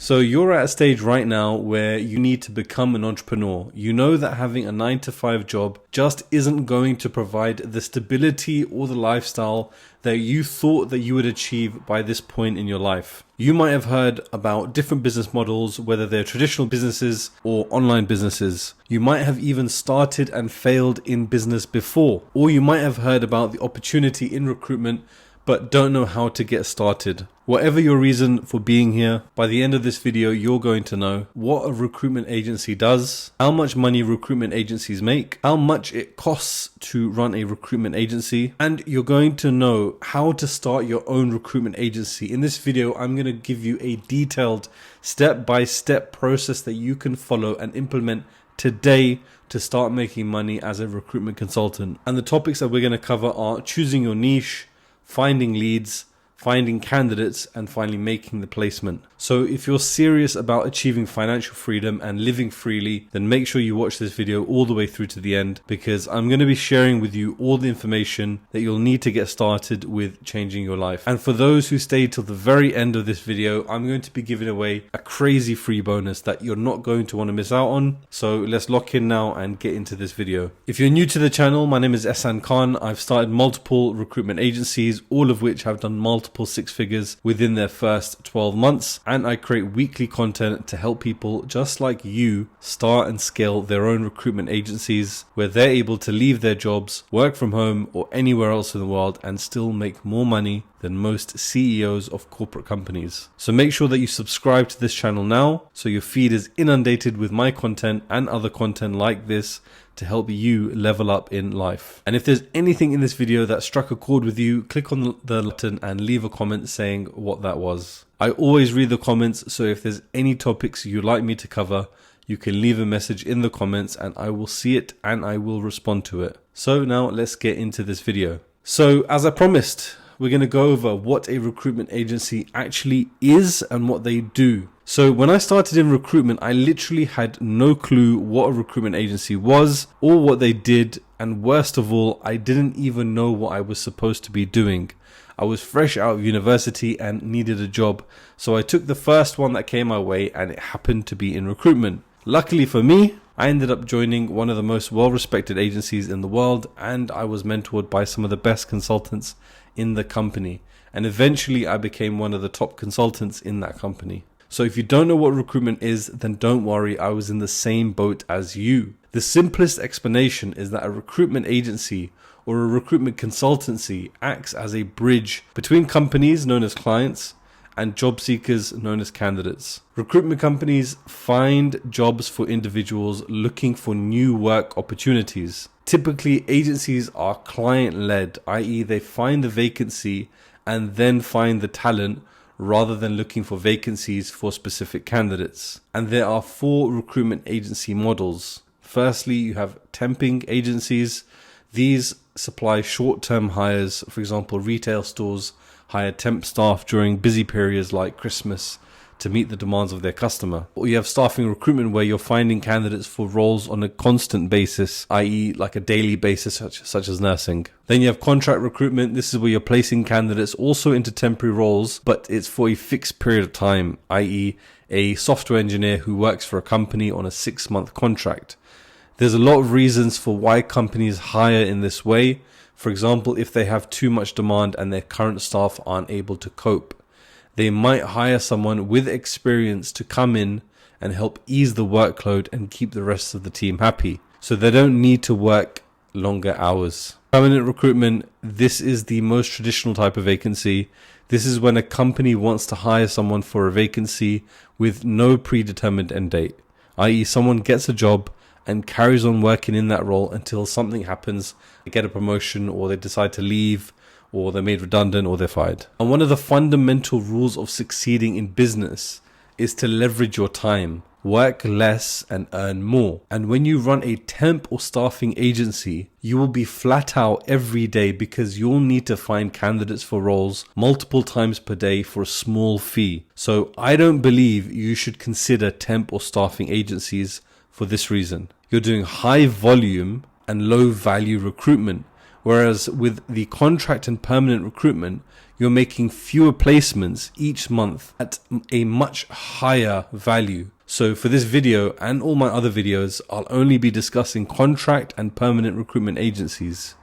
So you're at a stage right now where you need to become an entrepreneur. You know that having a 9-to-5 job just isn't going to provide the stability or the lifestyle that you thought that you would achieve by this point in your life. You might have heard about different business models, whether they're traditional businesses or online businesses. You might have even started and failed in business before, or you might have heard about the opportunity in recruitment but don't know how to get started. Whatever your reason for being here, by the end of this video, you're going to know what a recruitment agency does, how much money recruitment agencies make, how much it costs to run a recruitment agency, and you're going to know how to start your own recruitment agency. In this video, I'm going to give you a detailed step-by-step process that you can follow and implement today to start making money as a recruitment consultant. And the topics that we're going to cover are choosing your niche, finding leads, finding candidates, and finally making the placement. So if you're serious about achieving financial freedom and living freely, then make sure you watch this video all the way through to the end, because I'm going to be sharing with you all the information that you'll need to get started with changing your life. And for those who stay till the very end of this video, I'm going to be giving away a crazy free bonus that you're not going to want to miss out on. So let's lock in now and get into this video. If you're new to the channel, my name is Ehsan Khan. I've started multiple recruitment agencies, all of which have done multiple six figures within their first 12 months. And I create weekly content to help people just like you start and scale their own recruitment agencies, where they're able to leave their jobs, work from home or anywhere else in the world, and still make more money than most CEOs of corporate companies. So make sure that you subscribe to this channel now, so your feed is inundated with my content and other content like this to help you level up in life. And if there's anything in this video that struck a chord with you, click on the button and leave a comment saying what that was. I always read the comments, so if there's any topics you'd like me to cover, you can leave a message in the comments and I will see it and I will respond to it. So now let's get into this video. So as I promised, we're going to go over what a recruitment agency actually is and what they do. So when I started in recruitment, I literally had no clue what a recruitment agency was or what they did. And worst of all, I didn't even know what I was supposed to be doing. I was fresh out of university and needed a job. So I took the first one that came my way, and it happened to be in recruitment. Luckily for me, I ended up joining one of the most well-respected agencies in the world, and I was mentored by some of the best consultants in the company. And eventually I became one of the top consultants in that company. So if you don't know what recruitment is, then don't worry, I was in the same boat as you. The simplest explanation is that a recruitment agency or a recruitment consultancy acts as a bridge between companies known as clients and job seekers known as candidates. Recruitment companies find jobs for individuals looking for new work opportunities. Typically, agencies are client-led, i.e. they find the vacancy and then find the talent rather than looking for vacancies for specific candidates. And there are 4 recruitment agency models. Firstly, you have temping agencies. These supply short-term hires. For example, retail stores hire temp staff during busy periods like Christmas to meet the demands of their customer. Or you have staffing recruitment, where you're finding candidates for roles on a constant basis, i.e. like a daily basis, such as nursing. Then you have contract recruitment. This is where you're placing candidates also into temporary roles, but it's for a fixed period of time, i.e. a software engineer who works for a company on a 6-month contract. There's a lot of reasons for why companies hire in this way. For example, if they have too much demand and their current staff aren't able to cope, they might hire someone with experience to come in and help ease the workload and keep the rest of the team happy, so they don't need to work longer hours. Permanent recruitment, this is the most traditional type of vacancy. This is when a company wants to hire someone for a vacancy with no predetermined end date, i.e. someone gets a job and carries on working in that role until something happens, they get a promotion or they decide to leave, or they're made redundant, or they're fired. And one of the fundamental rules of succeeding in business is to leverage your time, work less and earn more. And when you run a temp or staffing agency, you will be flat out every day because you'll need to find candidates for roles multiple times per day for a small fee. So I don't believe you should consider temp or staffing agencies for this reason. You're doing high volume and low value recruitment, Whereas with the contract and permanent recruitment, you're making fewer placements each month at a much higher value. So for this video and all my other videos, I'll only be discussing contract and permanent recruitment agencies.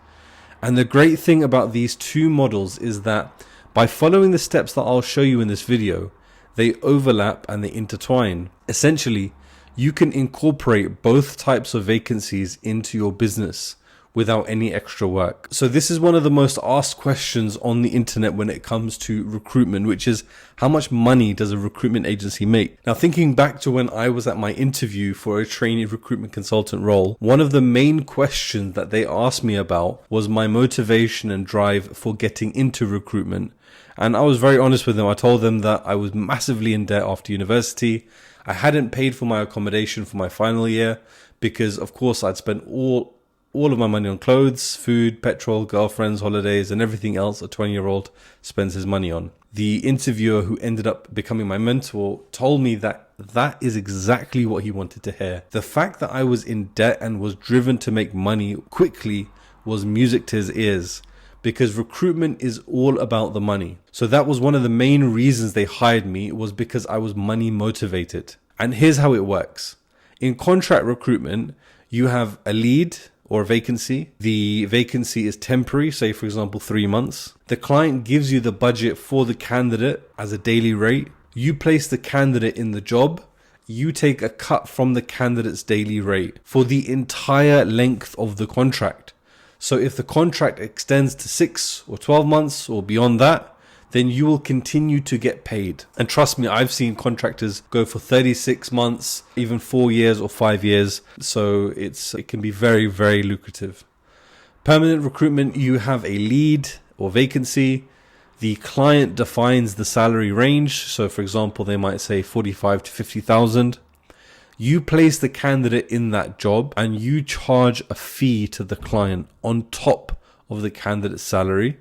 And the great thing about these two models is that by following the steps that I'll show you in this video, they overlap and they intertwine. Essentially, you can incorporate both types of vacancies into your business without any extra work. So this is one of the most asked questions on the internet when it comes to recruitment, which is how much money does a recruitment agency make? Now, thinking back to when I was at my interview for a trainee recruitment consultant role, one of the main questions that they asked me about was my motivation and drive for getting into recruitment. And I was very honest with them. I told them that I was massively in debt after university. I hadn't paid for my accommodation for my final year because, of course, I'd spent all of my money on clothes, food, petrol, girlfriends, holidays, and everything else a 20-year-old spends his money on. The interviewer who ended up becoming my mentor told me that that is exactly what he wanted to hear. The fact that I was in debt and was driven to make money quickly was music to his ears, because recruitment is all about the money. So that was one of the main reasons they hired me, was because I was money motivated. And here's how it works. In contract recruitment, you have a lead or a vacancy. The vacancy is temporary, say for example 3 months. The client gives you the budget for the candidate as a daily rate. You place the candidate in the job. You take a cut from the candidate's daily rate for the entire length of the contract. So if the contract extends to 6 or 12 months or beyond that, then you will continue to get paid. And trust me, I've seen contractors go for 36 months, even 4 years or 5 years. So it can be very, very lucrative. Permanent recruitment, you have a lead or vacancy. The client defines the salary range. So for example, they might say 45 to 50,000. You place the candidate in that job and you charge a fee to the client on top of the candidate's salary.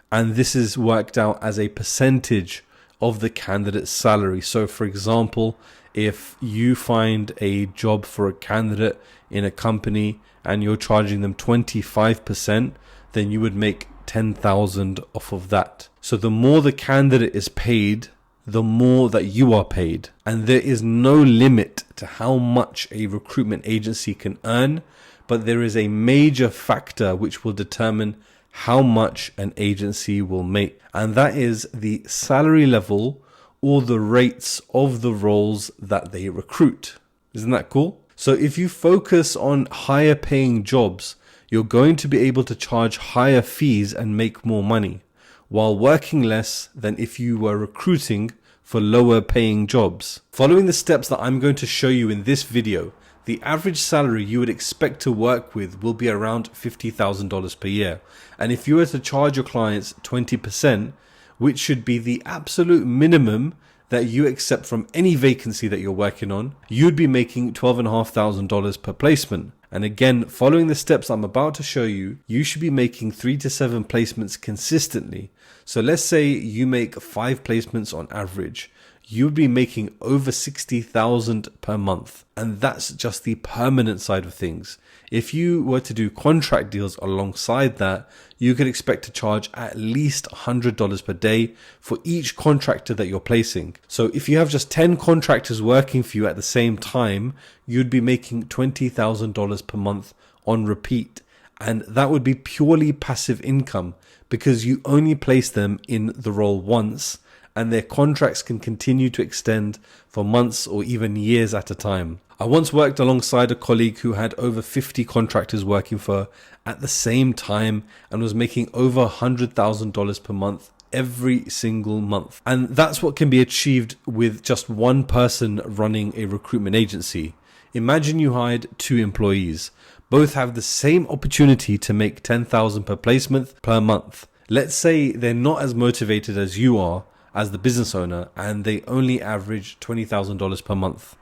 And this is worked out as a percentage of the candidate's salary. So for example, if you find a job for a candidate in a company and you're charging them 25%, then you would make 10,000 off of that. So the more the candidate is paid, the more that you are paid. And there is no limit to how much a recruitment agency can earn, but there is a major factor which will determine how much an agency will make. And that is the salary level or the rates of the roles that they recruit. Isn't that cool? So if you focus on higher paying jobs, you're going to be able to charge higher fees and make more money, while working less than if you were recruiting for lower paying jobs. Following the steps that I'm going to show you in this video, the average salary you would expect to work with will be around $50,000 per year. And if you were to charge your clients 20%, which should be the absolute minimum that you accept from any vacancy that you're working on, you'd be making $12,500 per placement. And again, following the steps I'm about to show you, you should be making 3 to 7 placements consistently. So let's say you make 5 placements on average. You'd be making over 60,000 per month. And that's just the permanent side of things. If you were to do contract deals alongside that, you could expect to charge at least $100 per day for each contractor that you're placing. So if you have just 10 contractors working for you at the same time, you'd be making $20,000 per month on repeat. And that would be purely passive income because you only place them in the role once, and their contracts can continue to extend for months or even years at a time. I once worked alongside a colleague who had over 50 contractors working for her at the same time and was making over $100,000 per month every single month. And that's what can be achieved with just one person running a recruitment agency. Imagine you hired 2 employees. Both have the same opportunity to make $10,000 per placement per month. Let's say they're not as motivated as you are as the business owner, and they only average $20,000 per month.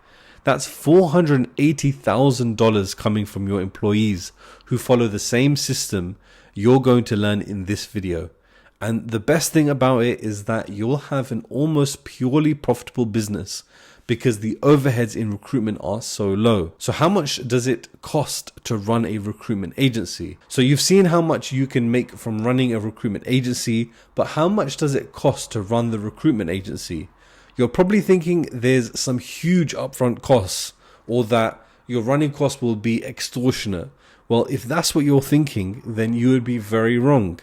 That's $480,000 coming from your employees who follow the same system you're going to learn in this video. And the best thing about it is that you'll have an almost purely profitable business because the overheads in recruitment are so low. So how much does it cost to run a recruitment agency? So you've seen how much you can make from running a recruitment agency, but how much does it cost to run the recruitment agency? You're probably thinking there's some huge upfront costs, or that your running costs will be extortionate. Well, if that's what you're thinking, then you would be very wrong.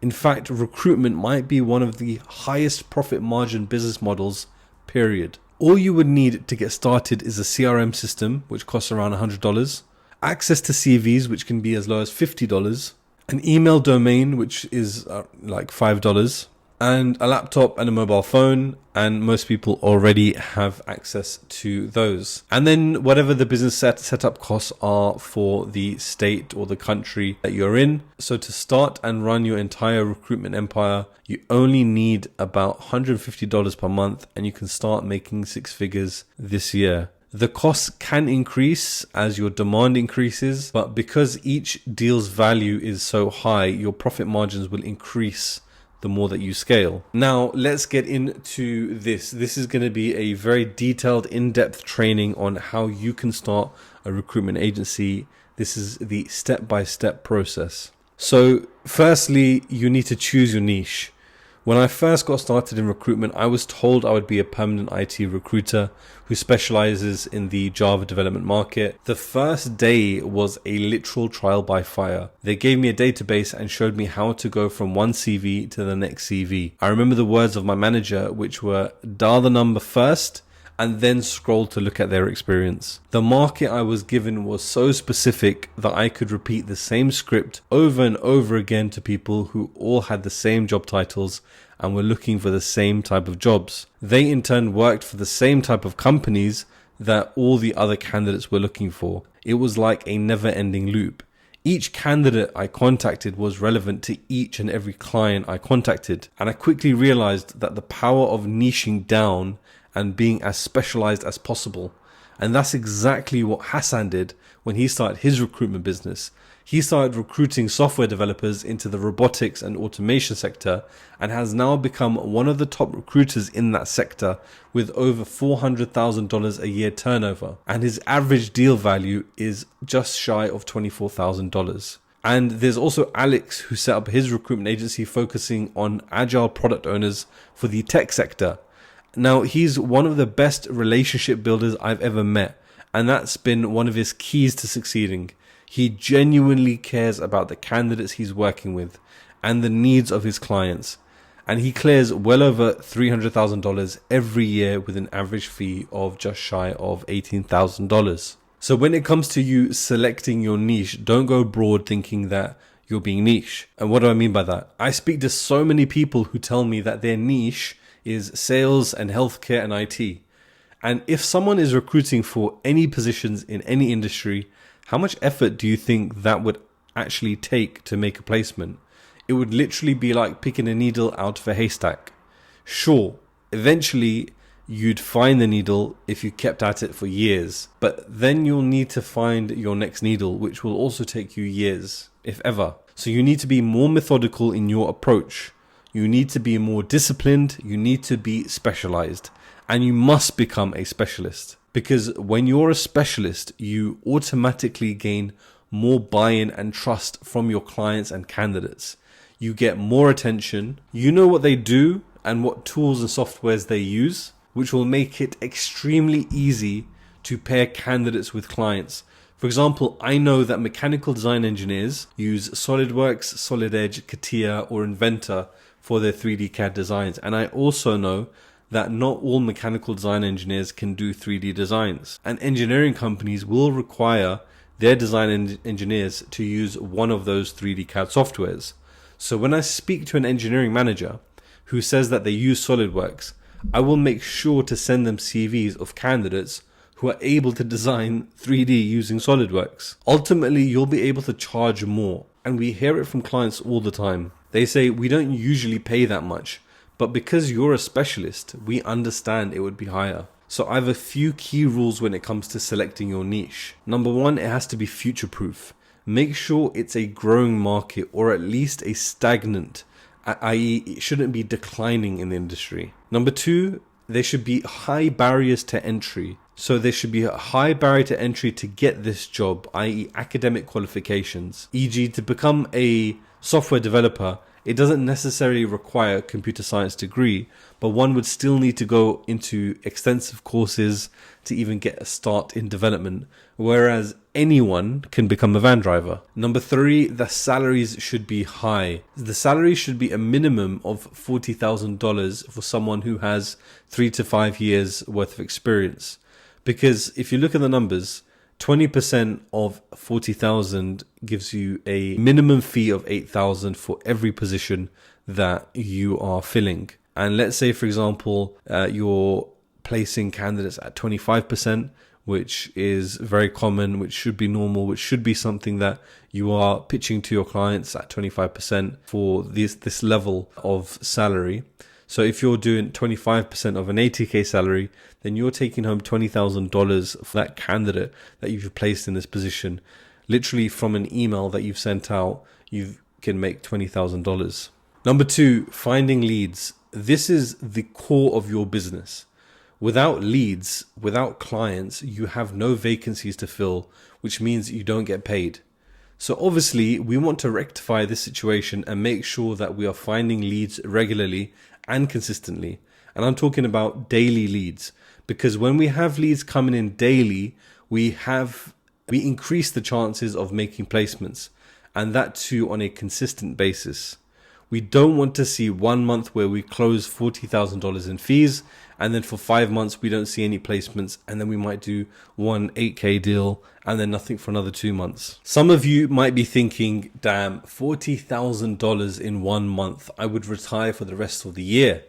In fact, recruitment might be one of the highest profit margin business models, period. All you would need to get started is a CRM system, which costs around $100, access to CVs, which can be as low as $50, an email domain, which is like $5, and a laptop and a mobile phone, and most people already have access to those. And then whatever the business setup costs are for the state or the country that you're in. So to start and run your entire recruitment empire, you only need about $150 per month, and you can start making six figures this year. The costs can increase as your demand increases, but because each deal's value is so high, your profit margins will increase the more that you scale. Now, let's get into this. This is going to be a very detailed, in-depth training on how you can start a recruitment agency. This is the step-by-step process. So, firstly, you need to choose your niche. When I first got started in recruitment, I was told I would be a permanent IT recruiter who specializes in the Java development market. The first day was a literal trial by fire. They gave me a database and showed me how to go from one CV to the next CV. I remember the words of my manager, which were dial the number first and then scroll to look at their experience. The market I was given was so specific that I could repeat the same script over and over again to people who all had the same job titles and were looking for the same type of jobs. They in turn worked for the same type of companies that all the other candidates were looking for. It was like a never-ending loop. Each candidate I contacted was relevant to each and every client I contacted, and I quickly realized that the power of niching down and being as specialized as possible. And that's exactly what Ehsan did when he started his recruitment business. He started recruiting software developers into the robotics and automation sector and has now become one of the top recruiters in that sector with over $400,000 a year turnover. And his average deal value is just shy of $24,000. And there's also Alex, who set up his recruitment agency focusing on agile product owners for the tech sector. Now, he's one of the best relationship builders I've ever met, and that's been one of his keys to succeeding. He genuinely cares about the candidates he's working with and the needs of his clients, and he clears well over $300,000 every year with an average fee of just shy of $18,000. So when it comes to you selecting your niche, don't go broad thinking that you're being niche. And what do I mean by that? I speak to so many people who tell me that their niche is sales and healthcare and IT. And if someone is recruiting for any positions in any industry, how much effort do you think that would actually take to make a placement? It would literally be like picking a needle out of a haystack. Sure, eventually you'd find the needle if you kept at it for years, but then you'll need to find your next needle, which will also take you years, if ever. So you need to be more methodical in your approach. You need to be more disciplined, you need to be specialized, and you must become a specialist. Because when you're a specialist, you automatically gain more buy-in and trust from your clients and candidates. You get more attention, you know what they do and what tools and softwares they use, which will make it extremely easy to pair candidates with clients. For example, I know that mechanical design engineers use SolidWorks, Solid Edge, CATIA, or Inventor for their 3D CAD designs. And I also know that not all mechanical design engineers can do 3D designs. And engineering companies will require their design engineers to use one of those 3D CAD softwares. So when I speak to an engineering manager who says that they use SolidWorks, I will make sure to send them CVs of candidates who are able to design 3D using SolidWorks. Ultimately, you'll be able to charge more. And we hear it from clients all the time. They say, we don't usually pay that much, but because you're a specialist, we understand it would be higher. So I have a few key rules when it comes to selecting your niche. Number one, it has to be future-proof. Make sure it's a growing market or at least a stagnant, i.e. it shouldn't be declining in the industry. Number two, there should be high barriers to entry. So there should be a high barrier to entry to get this job, i.e. academic qualifications. E.g., to become a software developer, it doesn't necessarily require a computer science degree, but one would still need to go into extensive courses to even get a start in development, whereas anyone can become a van driver. Number 3, the salaries should be high. The salary should be a minimum of $40,000 for someone who has 3 to 5 years worth of experience. Because if you look at the numbers, 20% of 40,000 gives you a minimum fee of 8,000 for every position that you are filling. And let's say, for example, you're placing candidates at 25%, which is very common, which should be normal, which should be something that you are pitching to your clients at 25% for this level of salary. So if you're doing 25% of an 80k salary, then you're taking home $20,000 for that candidate that you've placed in this position. Literally from an email that you've sent out, you can make $20,000. Number 2, finding leads. This is the core of your business. Without leads, without clients, you have no vacancies to fill, which means you don't get paid. So obviously, we want to rectify this situation and make sure that we are finding leads regularly and consistently. And I'm talking about daily leads, because when we have leads coming in daily, we increase the chances of making placements, and that too on a consistent basis. We don't want to see 1 month where we close $40,000 in fees, and then for 5 months we don't see any placements, and then we might do one 8k deal and then nothing for another 2 months. Some of you might be thinking, damn, $40,000 in 1 month, I would retire for the rest of the year.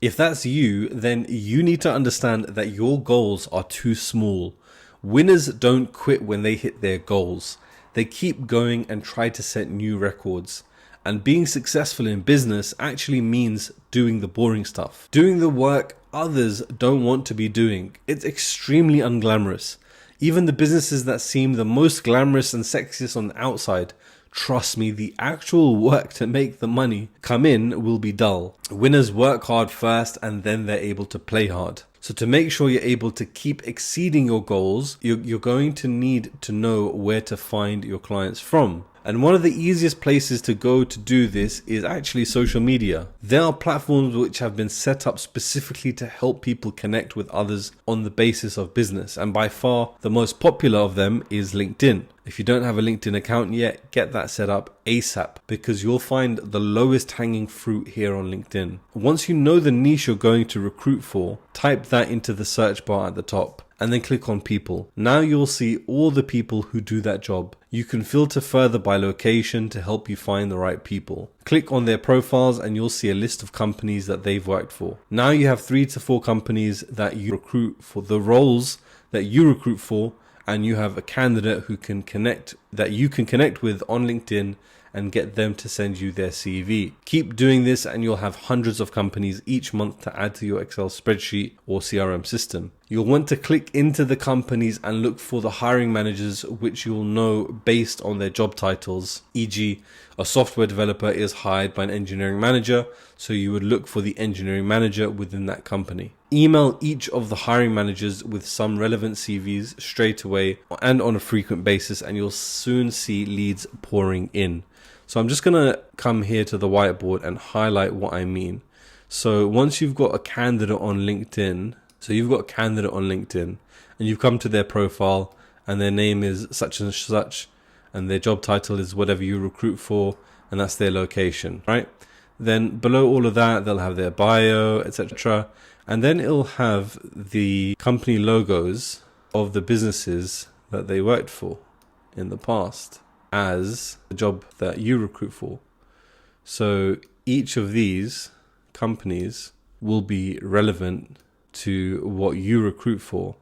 If that's you, then you need to understand that your goals are too small. Winners don't quit when they hit their goals. They keep going and try to set new records. And being successful in business actually means doing the boring stuff. Doing the work others don't want to be doing. It's extremely unglamorous. Even the businesses that seem the most glamorous and sexiest on the outside, trust me, the actual work to make the money come in will be dull. Winners work hard first and then they're able to play hard. So to make sure you're able to keep exceeding your goals, you're going to need to know where to find your clients from. And one of the easiest places to go to do this is actually social media. There are platforms which have been set up specifically to help people connect with others on the basis of business. And by far, the most popular of them is LinkedIn. If you don't have a LinkedIn account yet, get that set up ASAP, because you'll find the lowest hanging fruit here on LinkedIn. Once you know the niche you're going to recruit for, type that into the search bar at the top and then click on people. Now you'll see all the people who do that job. You can filter further by location to help you find the right people. Click on their profiles and you'll see a list of companies that they've worked for. Now you have 3 to 4 companies that you recruit for the roles that you recruit for, and you have a candidate who can connect, that you can connect with on LinkedIn and get them to send you their CV. Keep doing this and you'll have hundreds of companies each month to add to your Excel spreadsheet or CRM system. You'll want to click into the companies and look for the hiring managers, which you'll know based on their job titles. E.g., a software developer is hired by an engineering manager, so you would look for the engineering manager within that company. Email each of the hiring managers with some relevant CVs straight away and on a frequent basis, and you'll soon see leads pouring in. So I'm just going to come here to the whiteboard and highlight what I mean. So once you've got a candidate on LinkedIn, and you've come to their profile and their name is such and such and their job title is whatever you recruit for, and that's their location, right? Then below all of that, they'll have their bio, etc. And then it'll have the company logos of the businesses that they worked for in the past as the job that you recruit for. So each of these companies will be relevant to what you recruit for.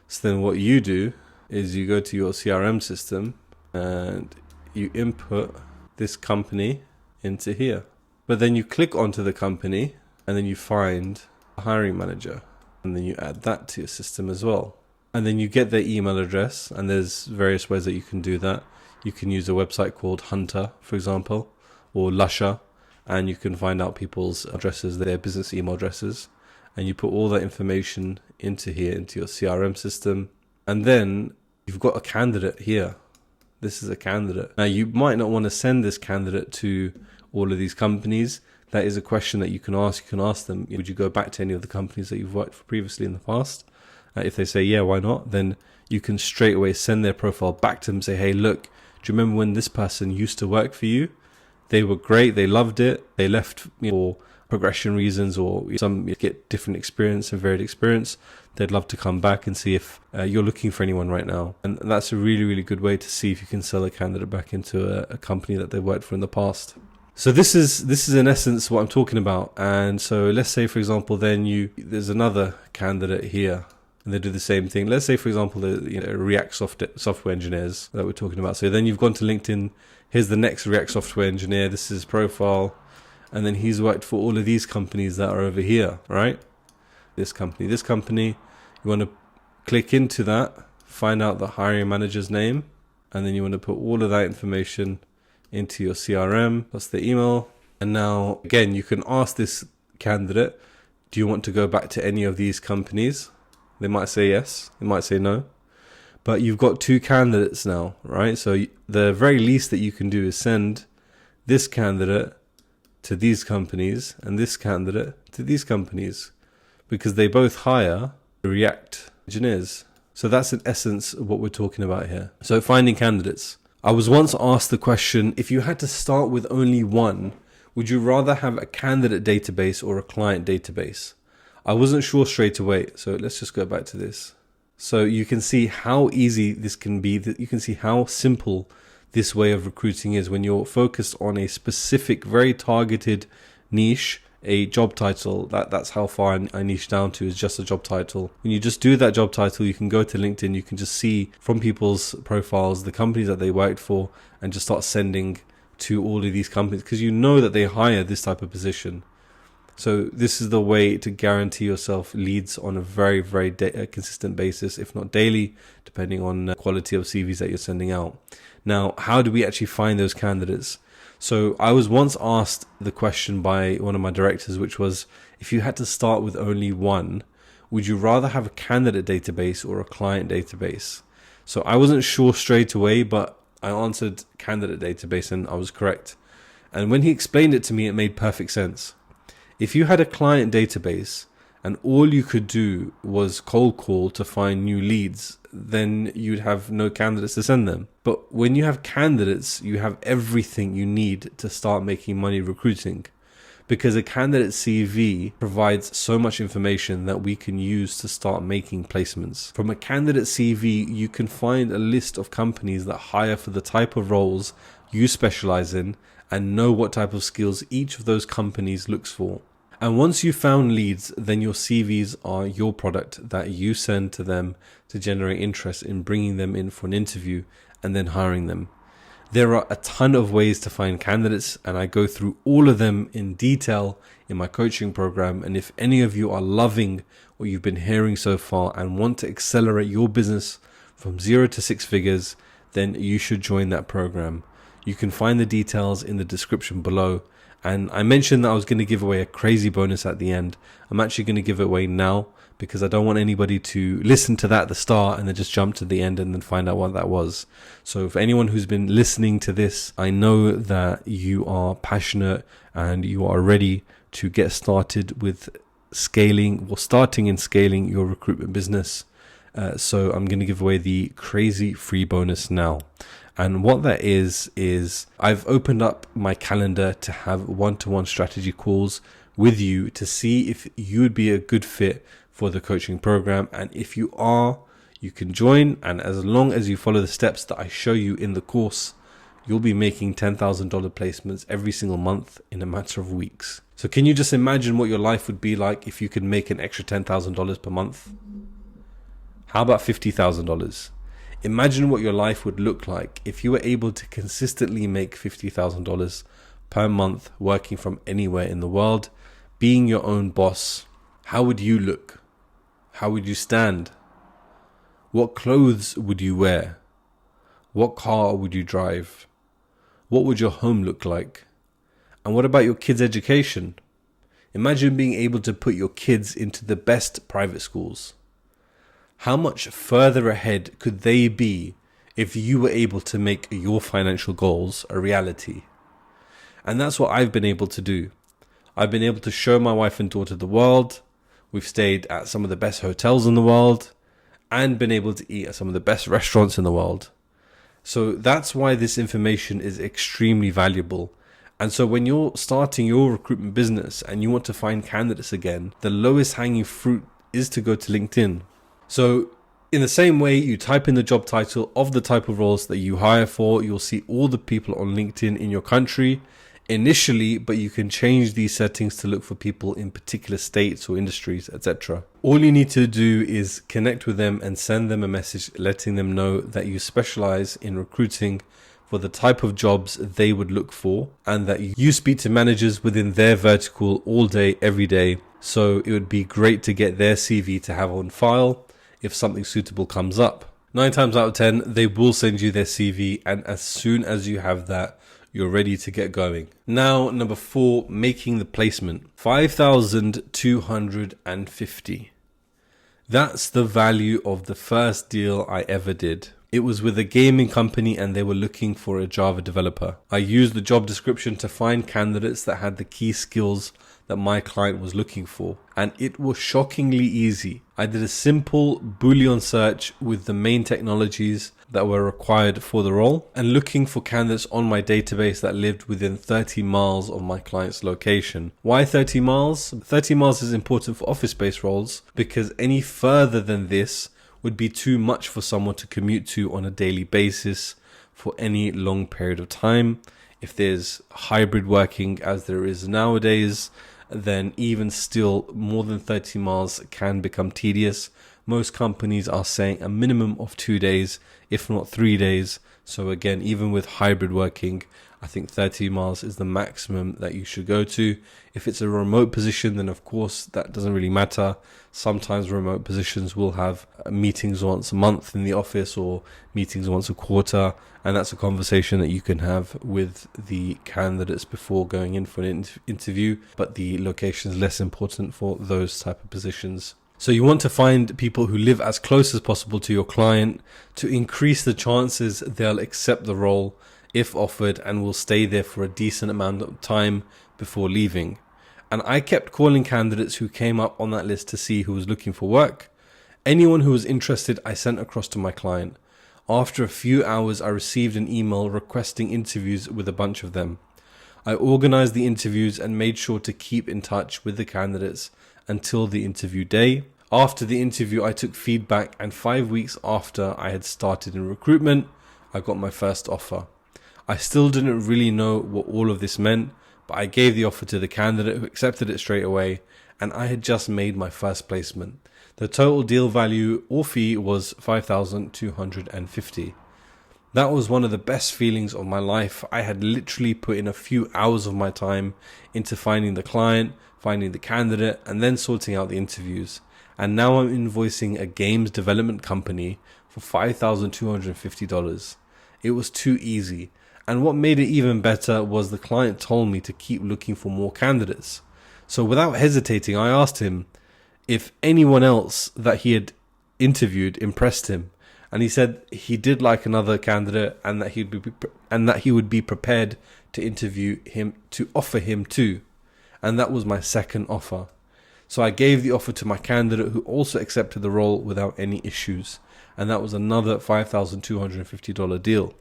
So then what you do is you go to your CRM system and you input this company into here. But then you click onto the company and then you find a hiring manager, and then you add that to your system as well. And then you get their email address, and there's various ways that you can do that. You can use a website called Hunter, for example, or Lusher, and you can find out people's addresses, their business email addresses, and you put all that information into here, into your CRM system. And then you've got a candidate here. This is a candidate. Now, you might not want to send this candidate to all of these companies. That is a question that you can ask. You can ask them, would you go back to any of the companies that you've worked for previously in the past? If they say, yeah, why not? Then you can straight away send their profile back to them and say, hey, look, do you remember when this person used to work for you? They were great. They loved it. They left for progression reasons, or some get different experience and varied experience. They'd love to come back and see if you're looking for anyone right now. And that's a really, really good way to see if you can sell a candidate back into a company that they worked for in the past. So this is in essence what I'm talking about. And so let's say, for example, then there's another candidate here, and they do the same thing. Let's say, for example, the React software engineers that we're talking about. So then you've gone to LinkedIn. Here's the next React software engineer. This is his profile. And then he's worked for all of these companies that are over here, right? This company. You want to click into that, find out the hiring manager's name, and then you want to put all of that information into your CRM. That's the email. And now, again, you can ask this candidate, do you want to go back to any of these companies? They might say yes. They might say no. But you've got two candidates now, right? So the very least that you can do is send this candidate to these companies and this candidate to these companies, because they both hire React engineers. So that's in essence what we're talking about here. So finding candidates. I was once asked the question, if you had to start with only one, would you rather have a candidate database or a client database? I wasn't sure straight away. So let's just go back to this. So you can see how easy this can be. You can see how simple this way of recruiting is when you're focused on a specific, very targeted niche, a job title. That's how far I niche down to, is just a job title. When you just do that job title, you can go to LinkedIn, you can just see from people's profiles the companies that they worked for, and just start sending to all of these companies, because you know that they hire this type of position. So this is the way to guarantee yourself leads on a very, very consistent basis, if not daily, depending on the quality of CVs that you're sending out. Now, how do we actually find those candidates? So I was once asked the question by one of my directors, which was, if you had to start with only one, would you rather have a candidate database or a client database? So I wasn't sure straight away, but I answered candidate database and I was correct. And when he explained it to me, it made perfect sense. If you had a client database and all you could do was cold call to find new leads, then you'd have no candidates to send them. But when you have candidates, you have everything you need to start making money recruiting, because a candidate CV provides so much information that we can use to start making placements. From a candidate CV, you can find a list of companies that hire for the type of roles you specialize in and know what type of skills each of those companies looks for. And once you've found leads, then your CVs are your product that you send to them to generate interest in bringing them in for an interview and then hiring them. There are a ton of ways to find candidates, and I go through all of them in detail in my coaching program. And if any of you are loving what you've been hearing so far and want to accelerate your business from 0 to 6 figures, then you should join that program. You can find the details in the description below. And I mentioned that I was going to give away a crazy bonus at the end. I'm actually going to give it away now, because I don't want anybody to listen to that at the start and then just jump to the end and then find out what that was. So for anyone who's been listening to this, I know that you are passionate and you are ready to get started with starting and scaling your recruitment business. So I'm going to give away the crazy free bonus now. And what that is I've opened up my calendar to have one-to-one strategy calls with you to see if you would be a good fit for the coaching program. And if you are, you can join. And as long as you follow the steps that I show you in the course, you'll be making $10,000 placements every single month in a matter of weeks. So can you just imagine what your life would be like if you could make an extra $10,000 per month? How about $50,000? Imagine what your life would look like if you were able to consistently make $50,000 per month working from anywhere in the world, being your own boss. How would you look? How would you stand? What clothes would you wear? What car would you drive? What would your home look like? And what about your kids' education? Imagine being able to put your kids into the best private schools. How much further ahead could they be if you were able to make your financial goals a reality? And that's what I've been able to do. I've been able to show my wife and daughter the world. We've stayed at some of the best hotels in the world and been able to eat at some of the best restaurants in the world. So that's why this information is extremely valuable. And so when you're starting your recruitment business and you want to find candidates again, the lowest hanging fruit is to go to LinkedIn. So in the same way, you type in the job title of the type of roles that you hire for, you'll see all the people on LinkedIn in your country initially, but you can change these settings to look for people in particular states or industries, etc. All you need to do is connect with them and send them a message letting them know that you specialize in recruiting for the type of jobs they would look for, and that you speak to managers within their vertical all day, every day. So it would be great to get their CV to have on file if something suitable comes up. 9 times out of 10, they will send you their CV, and as soon as you have that, you're ready to get going. Now, number 4, making the placement. 5,250. That's the value of the first deal I ever did. It was with a gaming company and they were looking for a Java developer. I used the job description to find candidates that had the key skills that my client was looking for, and it was shockingly easy. I did a simple Boolean search with the main technologies that were required for the role and looking for candidates on my database that lived within 30 miles of my client's location. Why 30 miles? 30 miles is important for office-based roles because any further than this would be too much for someone to commute to on a daily basis for any long period of time. If there's hybrid working as there is nowadays, then even still more than 30 miles can become tedious. Most companies are saying a minimum of 2 days, if not 3 days. So again, even with hybrid working, I think 30 miles is the maximum that you should go to. If it's a remote position, then of course that doesn't really matter. Sometimes remote positions will have meetings once a month in the office or meetings once a quarter. And that's a conversation that you can have with the candidates before going in for an interview. But the location is less important for those type of positions. So you want to find people who live as close as possible to your client to increase the chances they'll accept the role if offered and will stay there for a decent amount of time before leaving. And I kept calling candidates who came up on that list to see who was looking for work. Anyone who was interested, I sent across to my client. After a few hours, I received an email requesting interviews with a bunch of them. I organized the interviews and made sure to keep in touch with the candidates until the interview day. After the interview, I took feedback, and 5 weeks after I had started in recruitment, I got my first offer. I still didn't really know what all of this meant, but I gave the offer to the candidate who accepted it straight away, and I had just made my first placement. The total deal value or fee was 5,250. That was one of the best feelings of my life. I had literally put in a few hours of my time into finding the client, finding the candidate, and then sorting out the interviews. And now I'm invoicing a games development company for $5,250. It was too easy. And what made it even better was the client told me to keep looking for more candidates. So without hesitating, I asked him if anyone else that he had interviewed impressed him. And he said he did like another candidate and that he would be prepared to interview him, to offer him too. And that was my second offer. So I gave the offer to my candidate who also accepted the role without any issues. And that was another $5,250 deal.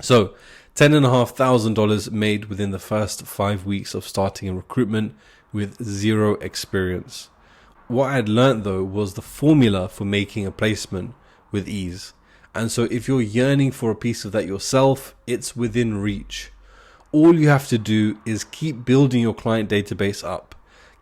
So $10,500 made within the first 5 weeks of starting in recruitment with zero experience. What I had learned though was the formula for making a placement with ease. And so if you're yearning for a piece of that yourself, it's within reach. All you have to do is keep building your client database up,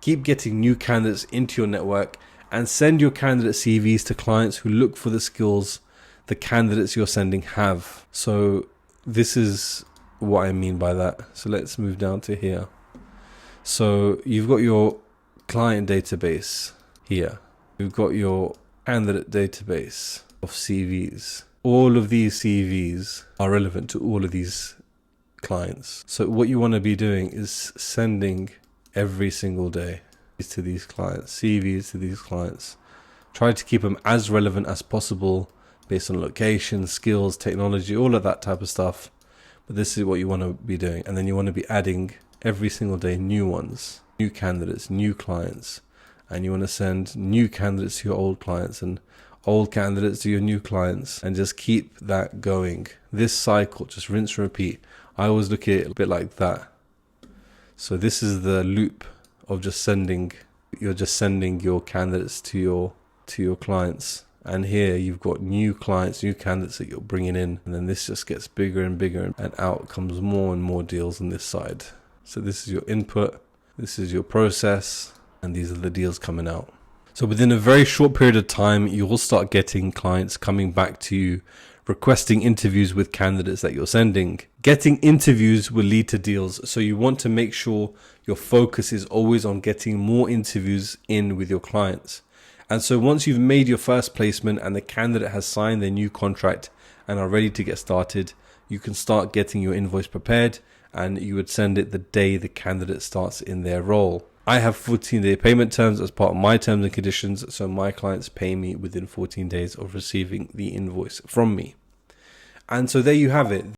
keep getting new candidates into your network, and send your candidate CVs to clients who look for the skills the candidates you're sending have. So this is what I mean by that. So let's move down to here. So you've got your client database here. You've got your candidate database of CVs. All of these CVs are relevant to all of these clients. So what you want to be doing is sending every single day to these clients, CVs to these clients. Try to keep them as relevant as possible based on location, skills, technology, all of that type of stuff. But this is what you want to be doing. And then you want to be adding every single day new ones, new candidates, new clients. And you want to send new candidates to your old clients and old candidates to your new clients, and just keep that going. This cycle, just rinse and repeat. I always look at it a bit like that. So this is the loop of just sending. You're just sending your candidates to your clients. And here you've got new clients, new candidates that you're bringing in. And then this just gets bigger and bigger, and out comes more and more deals on this side. So this is your input, this is your process, and these are the deals coming out. So within a very short period of time, you will start getting clients coming back to you, requesting interviews with candidates that you're sending. Getting interviews will lead to deals. So you want to make sure your focus is always on getting more interviews in with your clients. And so once you've made your first placement and the candidate has signed their new contract and are ready to get started, you can start getting your invoice prepared, and you would send it the day the candidate starts in their role. I have 14-day payment terms as part of my terms and conditions, so my clients pay me within 14 days of receiving the invoice from me. And so there you have it.